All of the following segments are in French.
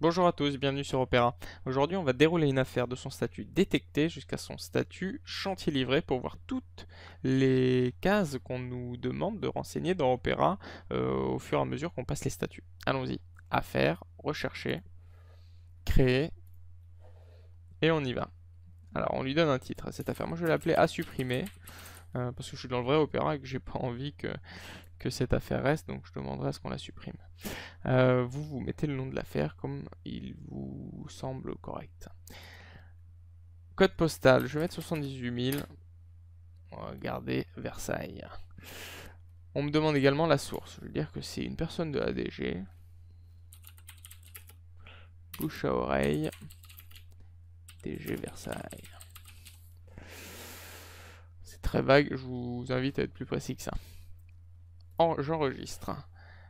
Bonjour à tous, bienvenue sur Opera. Aujourd'hui, on va dérouler une affaire de son statut détecté jusqu'à son statut chantier livré pour voir toutes les cases qu'on nous demande de renseigner dans Opera au fur et à mesure qu'on passe les statuts. Allons-y. Affaire, rechercher, créer, et on y va. Alors, on lui donne un titre à cette affaire. Moi, je vais l'appeler à supprimer parce que je suis dans le vrai Opera et que j'ai pas envie que cette affaire reste, donc je demanderai à ce qu'on la supprime. Vous mettez le nom de l'affaire comme il vous semble correct. Code postal, je vais mettre 78 000. On va garder Versailles. On me demande également la source. Je veux dire que c'est une personne de ADG. Bouche à oreille. DG Versailles. C'est très vague, je vous invite à être plus précis que ça. J'enregistre.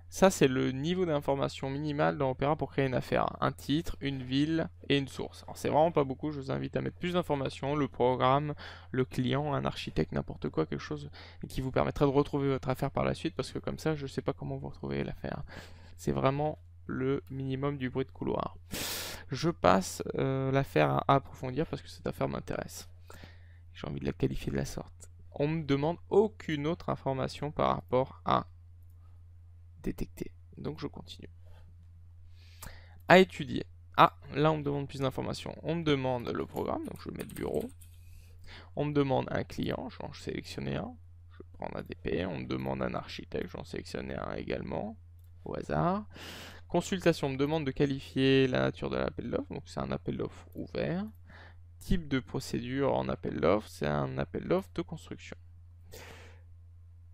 Ça, c'est le niveau d'information minimal dans Opera pour créer une affaire. Un titre, une ville et une source. Alors, c'est vraiment pas beaucoup, je vous invite à mettre plus d'informations, le programme, le client, un architecte, n'importe quoi, quelque chose qui vous permettra de retrouver votre affaire par la suite, parce que comme ça, je sais pas comment vous retrouvez l'affaire. C'est vraiment le minimum du bruit de couloir. Je passe l'affaire à approfondir parce que cette affaire m'intéresse. J'ai envie de la qualifier de la sorte. On me demande aucune autre information par rapport à détecter. Donc je continue. À étudier. Ah, là on me demande plus d'informations. On me demande le programme, donc je vais mettre bureau. On me demande un client, je vais en sélectionner un. Je vais prendre ADP. On me demande un architecte, je vais en sélectionner un également, au hasard. Consultation, on me demande de qualifier la nature de l'appel d'offres, donc c'est un appel d'offres ouvert. Type de procédure en appel d'offres, c'est un appel d'offres de construction.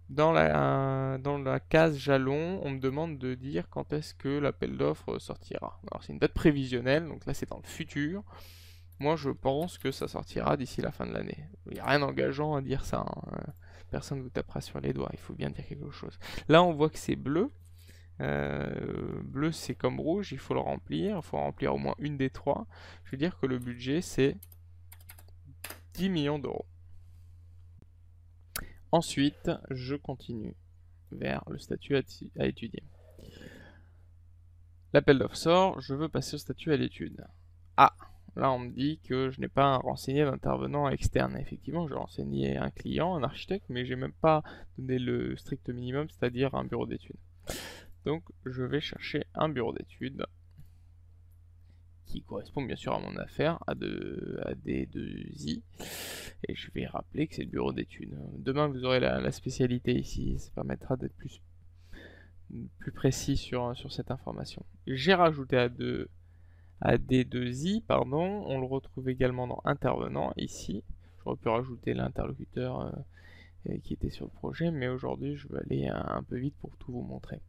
Dans la case jalon, on me demande de dire quand est-ce que l'appel d'offres sortira. Alors c'est une date prévisionnelle, donc là c'est dans le futur. Moi je pense que ça sortira d'ici la fin de l'année. Il n'y a rien d'engageant à dire ça, hein. Personne ne vous tapera sur les doigts, il faut bien dire quelque chose. Là on voit que c'est bleu. Bleu c'est comme rouge, il faut le remplir. Il faut remplir au moins une des trois. Je veux dire que le budget c'est 10 millions d'euros. Ensuite, je continue vers le statut à étudier. L'appel d'offres sort, je veux passer au statut à l'étude. Ah, là on me dit que je n'ai pas renseigné d'intervenant externe. Effectivement, j'ai renseigné un client, un architecte, mais j'ai même pas donné le strict minimum, c'est-à-dire un bureau d'études. Donc je vais chercher un bureau d'études qui correspond bien sûr à mon affaire, à D2I, et je vais rappeler que c'est le bureau d'études. Demain vous aurez la spécialité ici, ça permettra d'être plus précis sur cette information. J'ai rajouté à D2I, pardon, on le retrouve également dans intervenant ici. J'aurais pu rajouter l'interlocuteur qui était sur le projet, mais aujourd'hui je vais aller un peu vite pour tout vous montrer.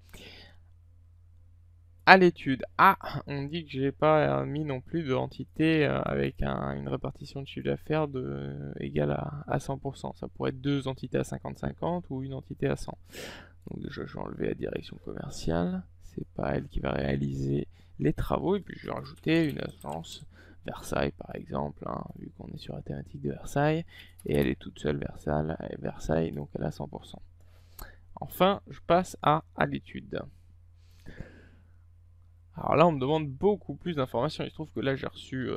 À l'étude, ah, on dit que j'ai pas mis non plus d'entité avec une répartition de chiffre d'affaires égale à 100%. Ça pourrait être deux entités à 50-50 ou une entité à 100. Donc déjà, je vais enlever la direction commerciale. C'est pas elle qui va réaliser les travaux. Et puis je vais rajouter une agence Versailles, par exemple, hein, vu qu'on est sur la thématique de Versailles. Et elle est toute seule, Versailles, donc elle a 100%. Enfin, je passe à l'étude. Alors là, on me demande beaucoup plus d'informations. Il se trouve que là, j'ai reçu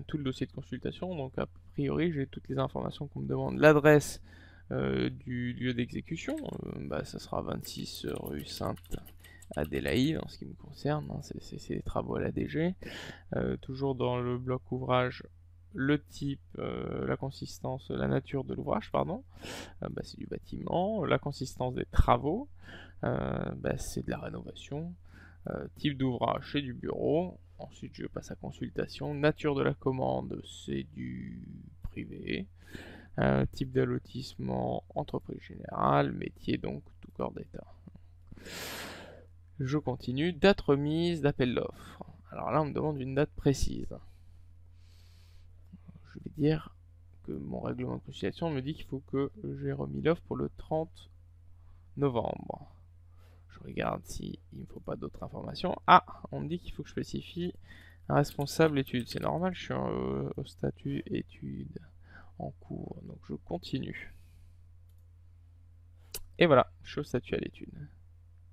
tout le dossier de consultation. Donc a priori, j'ai toutes les informations qu'on me demande. L'adresse du lieu d'exécution, ça sera 26 rue Sainte-Adélaïde en ce qui me concerne, hein, c'est les travaux à la DG. Toujours dans le bloc ouvrage, le type, la consistance, la nature de l'ouvrage, pardon, c'est du bâtiment. La consistance des travaux, c'est de la rénovation. Type d'ouvrage, c'est du bureau. Ensuite, je passe à consultation. Nature de la commande, c'est du privé. Type d'allotissement, entreprise générale, métier donc tout corps d'État. Je continue. Date remise d'appel d'offres. Alors là, on me demande une date précise. Je vais dire que mon règlement de conciliation me dit qu'il faut que j'ai remis l'offre pour le 30 novembre. Je regarde s'il ne me faut pas d'autres informations. Ah, on me dit qu'il faut que je spécifie un responsable études. C'est normal, je suis au statut études en cours, donc je continue. Et voilà, je suis au statut à l'étude.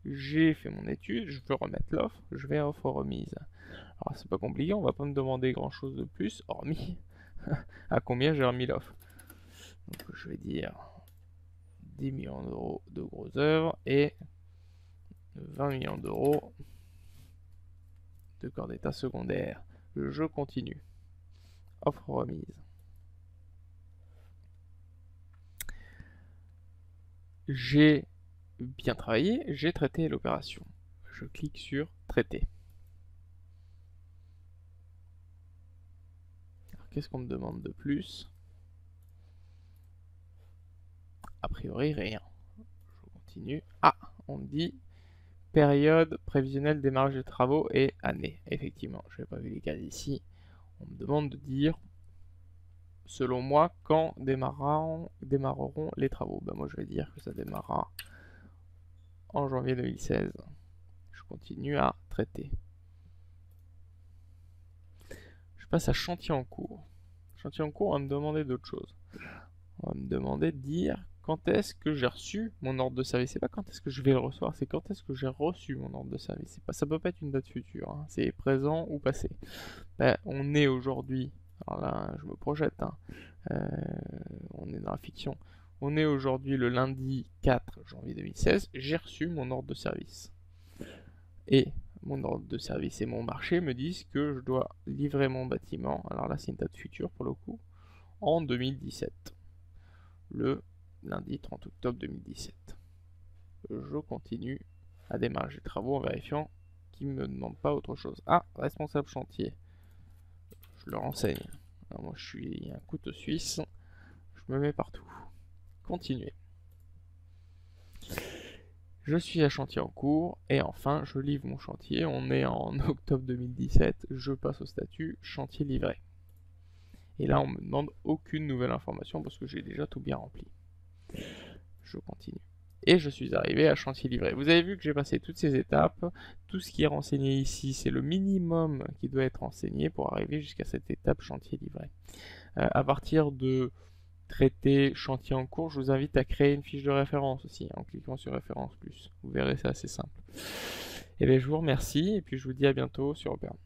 j'ai fait mon étude, je veux remettre l'offre, je vais à offre remise. Alors c'est pas compliqué, on va pas me demander grand chose de plus, hormis à combien j'ai remis l'offre. Donc je vais dire 10 millions d'euros de gros œuvres et 20 millions d'euros de corps d'état secondaire. Je continue. Offre remise. J'ai bien travaillé, j'ai traité l'opération. Je clique sur traiter. Qu'est-ce qu'on me demande de plus? A priori, rien. Je continue. Ah, on me dit période prévisionnelle démarrage des travaux et année. Effectivement, je n'avais pas vu les cas ici. On me demande de dire, selon moi, quand démarreront les travaux. Ben moi, je vais dire que ça démarrera en janvier 2016. Je continue à traiter. Je passe à chantier en cours. Chantier en cours, on va me demander d'autres choses. On va me demander de dire quand est-ce que j'ai reçu mon ordre de service. C'est pas quand est-ce que je vais le recevoir, c'est quand est-ce que j'ai reçu mon ordre de service. Ça peut pas être une date future, hein. C'est présent ou passé. Ben, on est aujourd'hui, alors là je me projette, hein. On est dans la fiction. On est aujourd'hui le lundi 4 janvier 2016, j'ai reçu mon ordre de service. Et mon ordre de service et mon marché me disent que je dois livrer mon bâtiment, alors là c'est une date future pour le coup, en 2017. Le lundi 30 octobre 2017. Je continue à démarrer les travaux en vérifiant qu'ils ne me demandent pas autre chose. Ah, responsable chantier. Je le renseigne. Alors moi je suis un couteau suisse, je me mets partout. Continuer. Je suis à chantier en cours et enfin je livre mon chantier. On est en octobre 2017, je passe au statut chantier livré. Et là on me demande aucune nouvelle information parce que j'ai déjà tout bien rempli. Je continue. Et je suis arrivé à chantier livré. Vous avez vu que j'ai passé toutes ces étapes. Tout ce qui est renseigné ici, c'est le minimum qui doit être renseigné pour arriver jusqu'à cette étape chantier livré. À partir de traiter chantier en cours, je vous invite à créer une fiche de référence aussi, en cliquant sur référence plus. Vous verrez, c'est assez simple. Et bien je vous remercie et puis je vous dis à bientôt sur Opera.